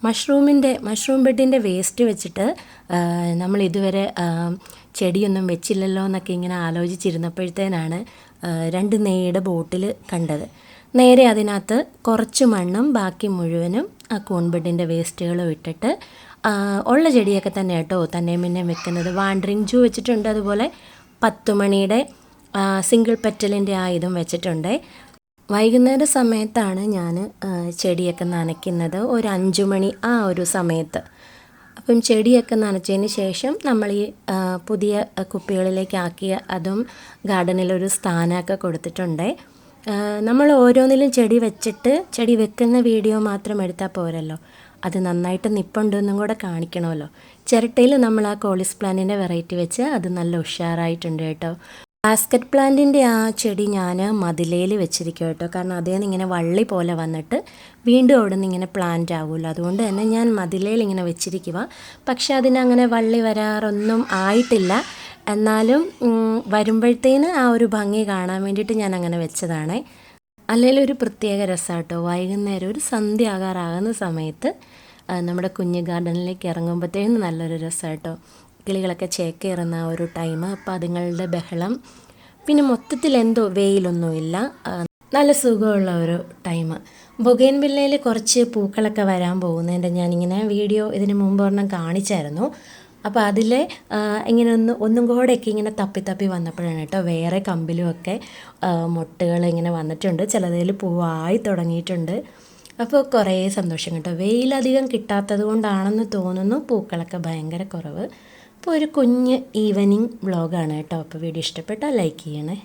Mushroom ബെഡിൻ്റെ waste വെച്ചിട്ട് നമ്മൾ ഇതുവരെ ചെടിയൊന്നും വെച്ചില്ലല്ലോ എന്നൊക്കെ ഇങ്ങനെ ആലോചിച്ചിരുന്നപ്പോഴത്തേനാണ് രണ്ട് നെയ്യുടെ ബോട്ടിൽ കണ്ടത്. നേരെ അതിനകത്ത് കുറച്ച് മണ്ണും ബാക്കി മുഴുവനും ആ കൂൺ ബെഡിൻ്റെ വേസ്റ്റുകളും ഇട്ടിട്ട് ഉള്ള ചെടിയൊക്കെ തന്നെ കേട്ടോ തന്നെയും പിന്നെയും വെക്കുന്നത്. വാണ്ടറിങ് ജൂ വെച്ചിട്ടുണ്ട്, അതുപോലെ 10 മണിയുടെ സിംഗിൾ പെറ്റലിൻ്റെ ആ ഇതും വെച്ചിട്ടുണ്ട്. വൈകുന്നേര സമയത്താണ് ഞാൻ ചെടിയൊക്കെ നനയ്ക്കുന്നത്, ഒരു 5 മണി ആ ഒരു സമയത്ത്. അപ്പം ചെടിയൊക്കെ നനച്ചതിന് ശേഷം നമ്മൾ ഈ പുതിയ കുപ്പികളിലേക്ക് ആക്കിയ അതും ഗാർഡനിലൊരു സ്ഥാനമൊക്കെ കൊടുത്തിട്ടുണ്ട്. നമ്മൾ ഓരോന്നിലും ചെടി വെച്ചിട്ട് ചെടി വെക്കുന്ന വീഡിയോ മാത്രം എടുത്താൽ പോരല്ലോ, അത് നന്നായിട്ട് നിപ്പുണ്ടെന്നും കൂടെ കാണിക്കണമല്ലോ. ചിരട്ടയിൽ നമ്മൾ ആ കോളിസ് പ്ലാന്റിൻ്റെ വെറൈറ്റി വെച്ച് അത് നല്ല ഉഷാറായിട്ടുണ്ട് കേട്ടോ. ബാസ്ക്കറ്റ് പ്ലാന്റിൻ്റെ ആ ചെടി ഞാൻ മതിലയിൽ വെച്ചിരിക്കും കേട്ടോ, കാരണം അതേ ഇങ്ങനെ വള്ളി പോലെ വന്നിട്ട് വീണ്ടും അവിടെ നിന്ന് ഇങ്ങനെ പ്ലാന്റ് ആവുമല്ലോ, അതുകൊണ്ട് തന്നെ ഞാൻ മതിലയിൽ ഇങ്ങനെ വെച്ചിരിക്കുക. പക്ഷെ അതിനങ്ങനെ വള്ളി വരാറൊന്നും ആയിട്ടില്ല, എന്നാലും വരുമ്പോഴത്തേന് ആ ഒരു ഭംഗി കാണാൻ വേണ്ടിയിട്ട് ഞാൻ അങ്ങനെ വെച്ചതാണ്. അല്ലെങ്കിൽ ഒരു പ്രത്യേക രസമാണ് കേട്ടോ, വൈകുന്നേരം ഒരു സന്ധ്യ ആകാറാകുന്ന സമയത്ത് നമ്മുടെ കുഞ്ഞ് ഗാർഡനിലേക്ക് ഇറങ്ങുമ്പോഴത്തേനും നല്ലൊരു രസമാണ് കേട്ടോ. കിളികളൊക്കെ ചേക്കേറുന്ന ആ ഒരു ടൈം, അപ്പോൾ അതുങ്ങളുടെ ബഹളം, പിന്നെ മൊത്തത്തിൽ എന്തോ വെയിലൊന്നുമില്ല, നല്ല സുഖമുള്ള ഒരു ടൈം. ബൊഗെയിൻവില്ലയിൽ കുറച്ച് പൂക്കളൊക്കെ വരാൻ പോകുന്നതിൻ്റെ ഞാനിങ്ങനെ വീഡിയോ ഇതിന് മുമ്പ് ഒരെണ്ണം കാണിച്ചായിരുന്നു. അപ്പോൾ അതിൽ ഇങ്ങനെ ഒന്നും കൂടെയൊക്കെ ഇങ്ങനെ തപ്പി വന്നപ്പോഴാണ് കേട്ടോ വേറെ കമ്പിലുമൊക്കെ മൊട്ടുകൾ ഇങ്ങനെ വന്നിട്ടുണ്ട്, ചിലതിൽ പൂവായി തുടങ്ങിയിട്ടുണ്ട്. അപ്പോൾ കുറേ സന്തോഷം കേട്ടോ. വെയിലധികം കിട്ടാത്തത് കൊണ്ടാണെന്ന് തോന്നുന്നു പൂക്കളൊക്കെ ഭയങ്കര കുറവ്. അപ്പോൾ ഒരു കുഞ്ഞ് ഈവനിങ് വ്ളോഗാണ് കേട്ടോ. അപ്പോൾ വീഡിയോ ഇഷ്ടപ്പെട്ടാൽ ലൈക്ക് ചെയ്യണേ.